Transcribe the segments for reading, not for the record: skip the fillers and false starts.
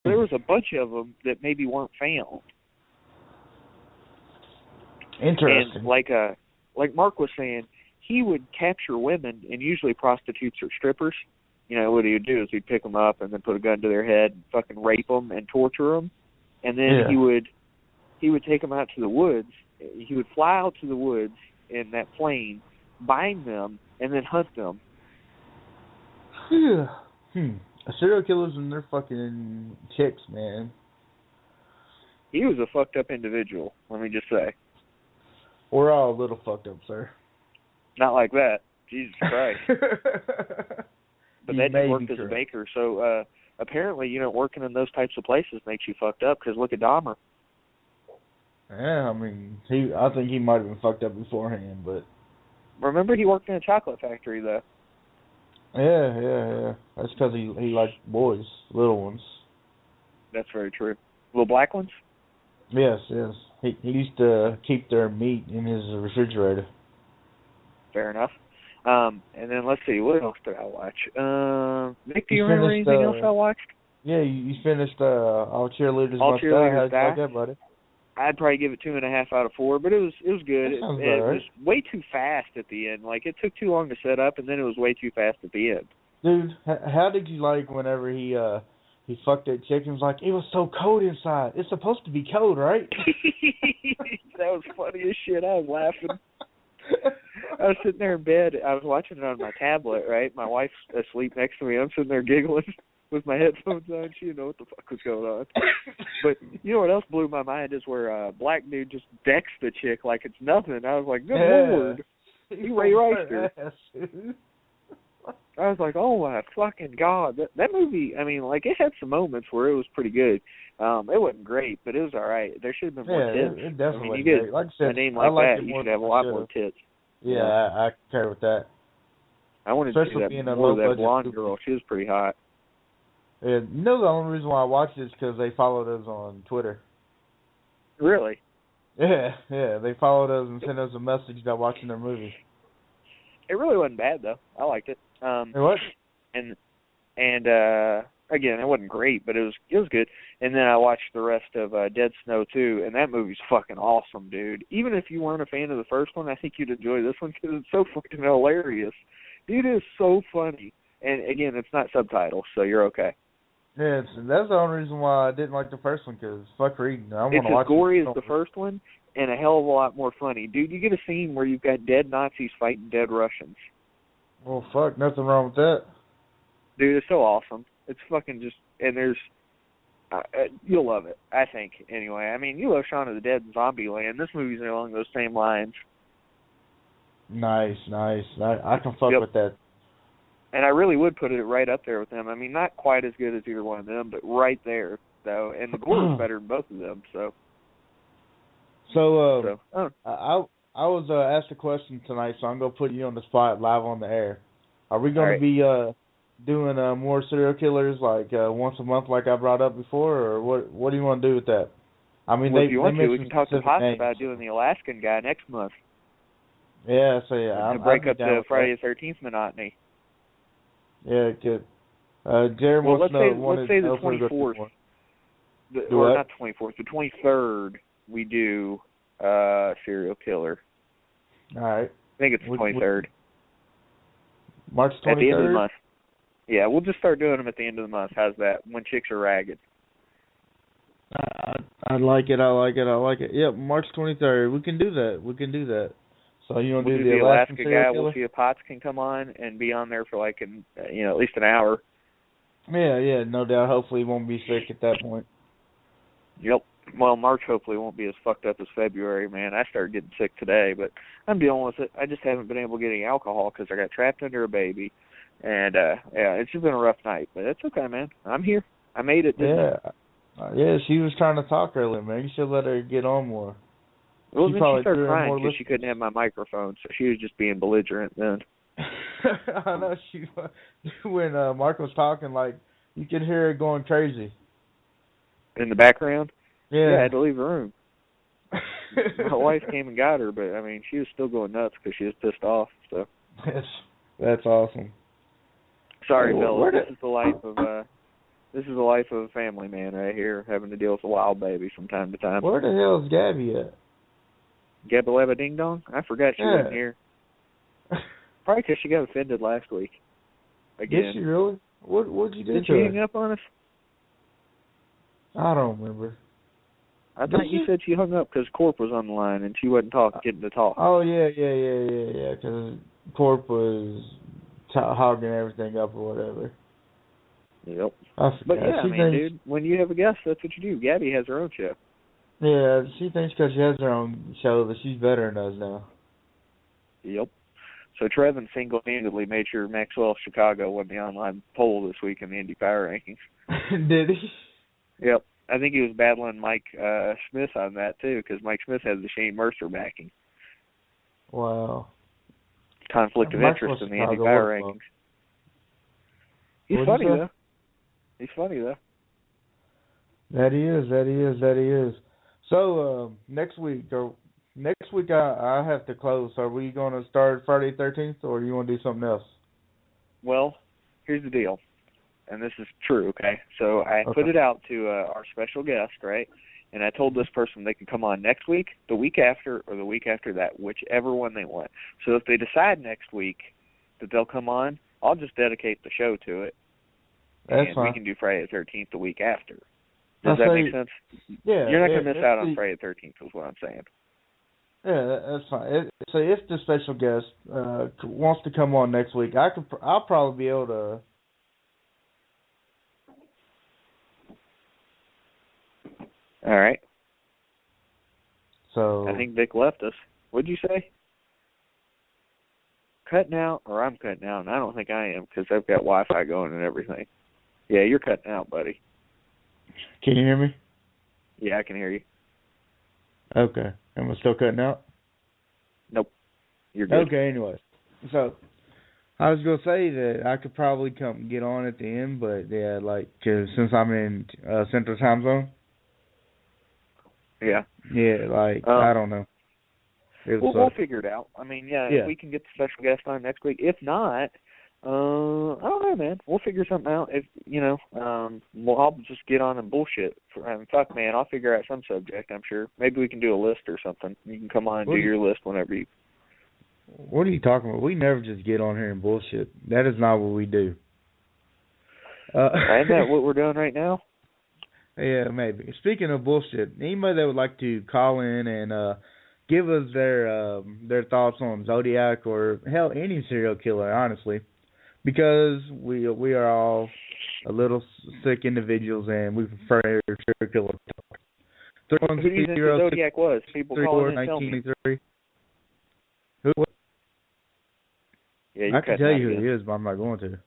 there was a bunch of them that maybe weren't found. Interesting. And like Mark was saying, he would capture women, and usually prostitutes or strippers. You know, what he would do is he'd pick them up and then put a gun to their head and fucking rape them and torture them. And then he would take them out to the woods. He would fly out to the woods in that plane, bind them, and then hunt them. Serial killers and their fucking chicks, man. He was a fucked up individual, let me just say. We're all a little fucked up, sir. Not like that. Jesus Christ. But then he worked as a baker, so apparently, you know, working in those types of places makes you fucked up, because look at Dahmer. Yeah, I mean, I think he might have been fucked up beforehand, but... Remember, he worked in a chocolate factory, though. Yeah. That's because he liked boys, little ones. That's very true. Little black ones? Yes. He used to keep their meat in his refrigerator. Fair enough. And then let's see, what else did I watch? Nick, do you remember anything else I watched? Yeah, you finished All Cheerleaders All Must Die. Cheerleaders How'd you like that, buddy? I'd probably give it 2.5 out of 4, but it was good. It right. was way too fast at the end. Like, it took too long to set up, and then it was way too fast at the end. Dude, how did you like whenever he fucked that chick and was like, it was so cold inside. It's supposed to be cold, right? That was funny as shit. I was laughing. I was sitting there in bed. I was watching it on my tablet, right? My wife's asleep next to me. I'm sitting there giggling with my headphones on. She didn't know what the fuck was going on. But you know what else blew my mind is where a black dude just decks the chick like it's nothing. I was like, good Lord. He Ray Riced her. I was like, oh my fucking God. That movie, I mean, like, it had some moments where it was pretty good. It wasn't great, but it was all right. There should have been more tits. It definitely I mean, you get like I said, a name like that, you should have a lot more tits. Yeah, I concur with that. I wanted to see that more of that blonde girl. She was pretty hot. Yeah, you know, the only reason why I watched it is because they followed us on Twitter. Really? Yeah, they followed us and sent us a message about watching their movie. It really wasn't bad, though. I liked it. It was? And again, it wasn't great, but it was good. And then I watched the rest of Dead Snow 2, and that movie's fucking awesome, dude. Even if you weren't a fan of the first one, I think you'd enjoy this one because it's so fucking hilarious. Dude, it is so funny. And again, it's not subtitles, so you're okay. Yeah, that's the only reason why I didn't like the first one, because fuck reading. I want to watch it. It's as gory as the first one, and a hell of a lot more funny. Dude, you get a scene where you've got dead Nazis fighting dead Russians. Well, fuck, nothing wrong with that. Dude, it's so awesome. It's fucking just, and there's, you'll love it, I think, anyway. I mean, you love Shaun of the Dead and Zombieland. This movie's along those same lines. Nice. I can fuck with that. And I really would put it right up there with them. I mean, not quite as good as either one of them, but right there, though. And the gore is better than both of them, so. I was asked a question tonight, so I'm going to put you on the spot live on the air. Are we going to be doing more serial killers, like once a month like I brought up before, or what do you want to do with that? I mean, if you want to, we can talk to Potts about doing the Alaskan guy next month. Yeah, so yeah. To break up the Friday the 13th monotony. Yeah, good. Jared wants to know. Let's say the 24th. Or not the 24th, the 23rd, we do serial killer. All right. I think it's the 23rd. March 23rd? At the end of the month. Yeah, we'll just start doing them at the end of the month. How's that? When chicks are ragged. I like it. Yep, March 23rd. We can do that. So you want to do the Alaska guy? Killer? We'll see if Potts can come on and be on there for like at least an hour. Yeah, no doubt. Hopefully he won't be sick at that point. Yep. Well, March hopefully won't be as fucked up as February, man. I started getting sick today, but I'm dealing with it. I just haven't been able to get any alcohol because I got trapped under a baby. And, it's just been a rough night, but it's okay, man. I'm here. I made it, didn't I? Yeah, she was trying to talk earlier, man. You should let her get on more. Well, then she started crying because she couldn't have my microphone, so she was just being belligerent then. I know. When Mark was talking, like, you could hear her going crazy. In the background? Yeah. I had to leave the room. My wife came and got her, but, I mean, she was still going nuts because she was pissed off, so. That's awesome. Sorry, fellas. This is the life of This is the life of a family man right here, having to deal with a wild baby from time to time. Where the hell is Gabby at? Gabba Labba Ding Dong? I forgot she wasn't here. Probably because she got offended last week. Again. Did she really? What'd you do Did to she her? hang up on us? I don't remember. I thought you said she hung up because Corp was on the line and she wasn't getting to talk. Oh, yeah, because Corp was hogging everything up or whatever. Yep. But yeah, dude, when you have a guest, that's what you do. Gabby has her own show. Yeah, she thinks because she has her own show that she's better than us now. Yep. So Trevin single-handedly made sure Maxwell Chicago won the online poll this week in the Indy Power Rankings. Did he? Yep. I think he was battling Mike Smith on that, too, because Mike Smith has the Shane Mercer backing. Wow. Conflict of interest in the Indy Power Rankings. He's funny, though. He's funny, though. That he is. So, next week I have to close. Are we going to start Friday 13th, or do you want to do something else? Well, here's the deal, and this is true, okay? So I put it out to our special guest, right? And I told this person they could come on next week, the week after, or the week after that, whichever one they want. So if they decide next week that they'll come on, I'll just dedicate the show to it. That's fine. We can do Friday the 13th the week after. Does that make sense? Yeah. You're not going to miss out on Friday the 13th is what I'm saying. Yeah, that's fine. So if the special guest wants to come on next week, I'll probably be able to. All right. So I think Vic left us. What'd you say? Cutting out, or I'm cutting out, and I don't think I am because I've got Wi-Fi going and everything. Yeah, you're cutting out, buddy. Can you hear me? Yeah, I can hear you. Okay. Am I still cutting out? Nope. You're good. Okay, anyways. So, I was going to say that I could probably come get on at the end, but yeah, cause since I'm in Central Time Zone. Yeah. Yeah, I don't know. We'll figure it out. I mean, if we can get the special guest on next week. If not, I don't know, man. We'll figure something out. If I'll just get on and bullshit. Fuck, man, I'll figure out some subject, I'm sure. Maybe we can do a list or something. You can come on and do your list whenever you... What are you talking about? We never just get on here and bullshit. That is not what we do. Isn't that what we're doing right now? Yeah, maybe. Speaking of bullshit, anybody that would like to call in and give us their thoughts on Zodiac or, hell, any serial killer, honestly. Because we are all a little sick individuals and we prefer serial killer talk. Who do you think the Zodiac was? People calling in and tell me. Who? Yeah, I can tell you who he is, but I'm not going to.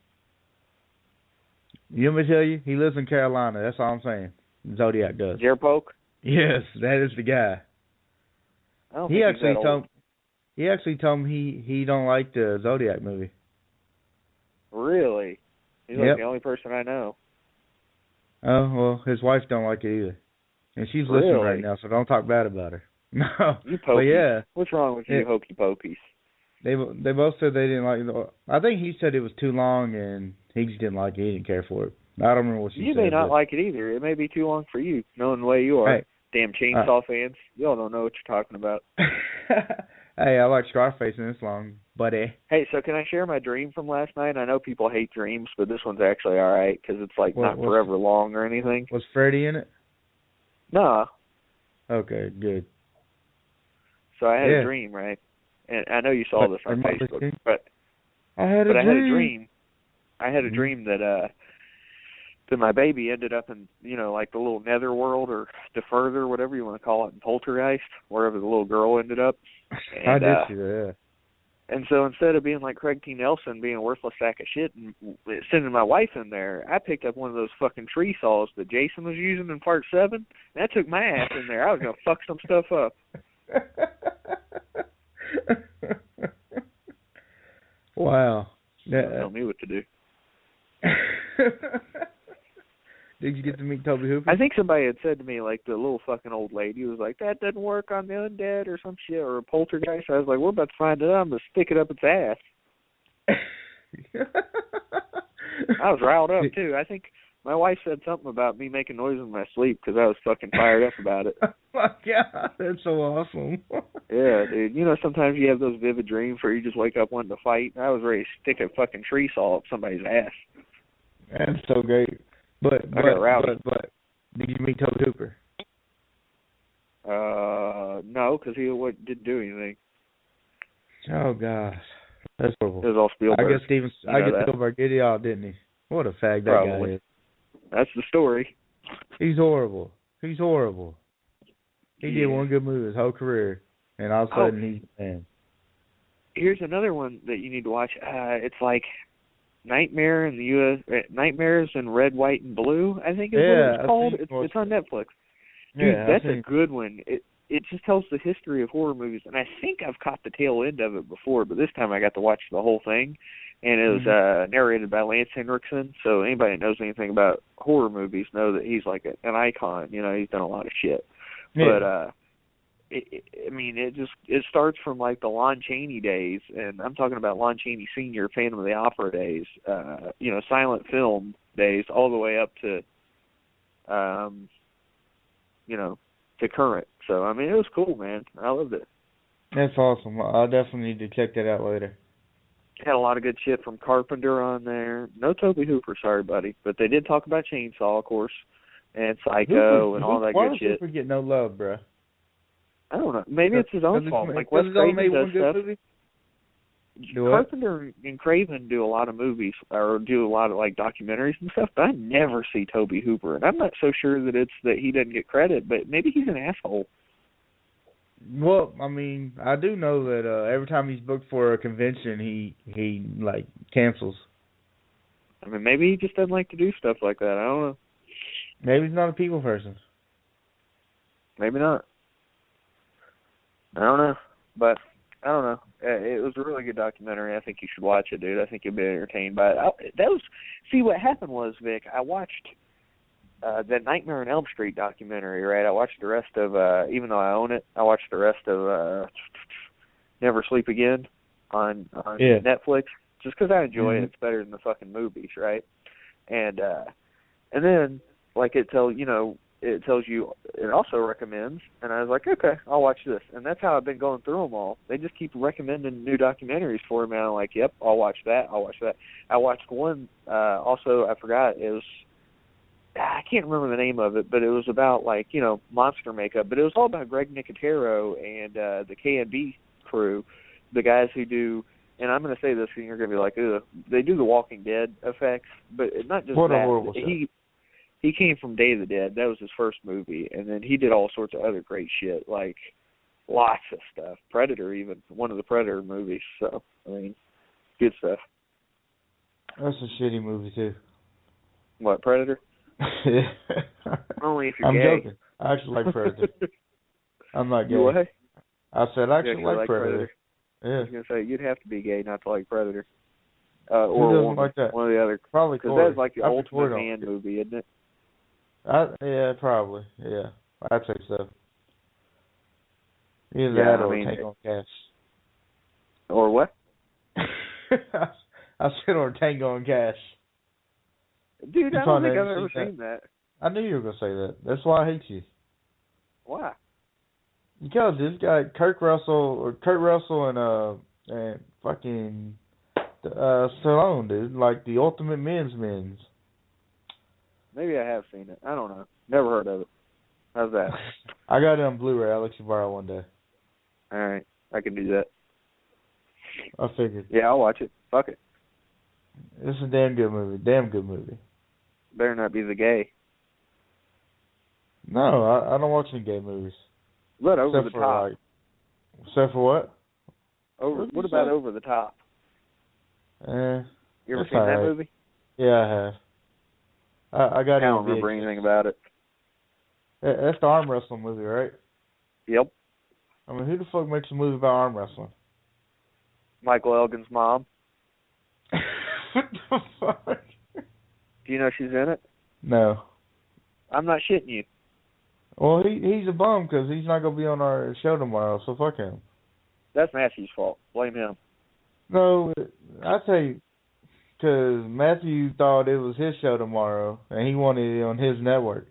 You want me to tell you? He lives in Carolina. That's all I'm saying. Zodiac does. Jerpoke? Yes, that is the guy. I don't think he's that old. He actually told me he don't like the Zodiac movie. Really? He's like the only person I know. Oh, well, his wife don't like it either. And she's listening right now, so don't talk bad about her. No. You pokies. But yeah. What's wrong with you hokey pokies? They both said they didn't like it. I think he said it was too long, and he just didn't like it. He didn't care for it. I don't remember what she said. You may not like it either. It may be too long for you, knowing the way you are. Hey. Damn Chainsaw fans. Y'all don't know what you're talking about. Hey, I like Scarface and it's long, buddy. Hey, so can I share my dream from last night? I know people hate dreams, but this one's actually all right because it's not forever long or anything. Was Freddy in it? No. Okay, good. So I had a dream, right? And I know you saw this on Facebook, but I had a dream. I had a dream that my baby ended up in, like the little netherworld or the further, whatever you want to call it, in Poltergeist, wherever the little girl ended up. And, I did see that, yeah. And so instead of being like Craig T. Nelson, being a worthless sack of shit and sending my wife in there, I picked up one of those fucking tree saws that Jason was using in Part 7, and I took my ass in there. I was going to fuck some stuff up. Wow. Don't tell me what to do. Did you get to meet Toby Hooper? I think somebody had said to me, like, the little fucking old lady was like, that doesn't work on the undead or some shit, or a poltergeist. I was like, we're about to find it out. I'm going to stick it up its ass. I was riled up, too. I think My wife said something about me making noise in my sleep because I was fucking fired up about it. Oh my God, that's so awesome. Yeah, dude. You know, sometimes you have those vivid dreams where you just wake up wanting to fight. I was ready to stick a fucking tree saw up somebody's ass. That's so great. But did you meet Toby Hooper? No, because he didn't do anything. Oh gosh, that's horrible. It was all Spielberg. I guess Spielberg did it all, didn't he? What a fag that guy is. That's the story. He's horrible. He did one good movie his whole career, and all of a sudden he's man. Here's another one that you need to watch. It's like Nightmares in Red, White, and Blue, I think is what it's called. It's on Netflix. Dude, that's a good one. It just tells the history of horror movies, and I think I've caught the tail end of it before, but this time I got to watch the whole thing, and it was narrated by Lance Henriksen, so anybody that knows anything about horror movies know that he's like an icon. You know, he's done a lot of shit. Yeah. But, it starts from like the Lon Chaney days, and I'm talking about Lon Chaney Sr., Phantom of the Opera days, silent film days, all the way up to, to current. So, I mean, it was cool, man. I loved it. That's awesome. I'll definitely need to check that out later. Had a lot of good shit from Carpenter on there. No Toby Hooper, sorry, buddy. But they did talk about Chainsaw, of course, and Psycho and all that good shit. Why does Hooper get no love, bro? I don't know. Maybe it's his own fault. Like Wes Craven does stuff. Carpenter and Craven do a lot of movies or do a lot of like documentaries and stuff, but I never see Toby Hooper, and I'm not so sure that it's that he doesn't get credit, but maybe he's an asshole. Well, I mean, I do know that every time he's booked for a convention, he like cancels. I mean, maybe he just doesn't like to do stuff like that. I don't know. Maybe he's not a people person. Maybe not. I don't know, but I don't know. It was a really good documentary. I think you should watch it, dude. I think you'll be entertained by it. See, what happened was, Vic, I watched the Nightmare on Elm Street documentary, right? I watched the rest of, even though I own it, I watched the rest of Never Sleep Again on Netflix, just because I enjoy it. It's better than the fucking movies, right? And then, like, it tells you, it also recommends, and I was like, okay, I'll watch this. And that's how I've been going through them all. They just keep recommending new documentaries for me, and I'm like, yep, I'll watch that. I watched one, also, I forgot, it was, I can't remember the name of it, but it was about, like, monster makeup. But it was all about Greg Nicotero and the T&V crew, the guys who do, and I'm going to say this, and you're going to be like, ugh, they do the Walking Dead effects, but not just that. He came from Day of the Dead. That was his first movie. And then he did all sorts of other great shit, like lots of stuff. Predator, even. One of the Predator movies. So, I mean, good stuff. That's a shitty movie, too. What, Predator? Yeah. Only if you're I'm gay. joking. I actually like Predator. I'm not gay. What? I said I actually like Predator. Yeah. I was going to say, you'd have to be gay not to like Predator. Who doesn't like that? One of the other. Probably because that's like the ultimate man movie, isn't it? Yeah, probably. Yeah, I'd say so. Either that or Tango and Cash. Or what? I said or Tango and Cash. Dude, I don't think I've ever seen that. I knew you were going to say that. That's why I hate you. Why? Because this guy, Kurt Russell and fucking Stallone, dude, like the ultimate men's. Maybe I have seen it. I don't know. Never heard of it. How's that? I got it on Blu-ray. I'll let you borrow one day. All right. I can do that. I figured. Yeah, I'll watch it. Fuck it. It's a damn good movie. Damn good movie. Better not be the gay. No, I don't watch any gay movies. But Over the Top. Except for what? What about Over the Top? You ever seen that movie? Yeah, I have. I don't remember anything about it. That's the arm wrestling movie, right? Yep. I mean, who the fuck makes a movie about arm wrestling? Michael Elgin's mom. What the fuck? Do you know she's in it? No. I'm not shitting you. Well, he's a bum because he's not going to be on our show tomorrow, so fuck him. That's Matthew's fault. Blame him. No, I tell you, Matthew thought it was his show tomorrow, and he wanted it on his network.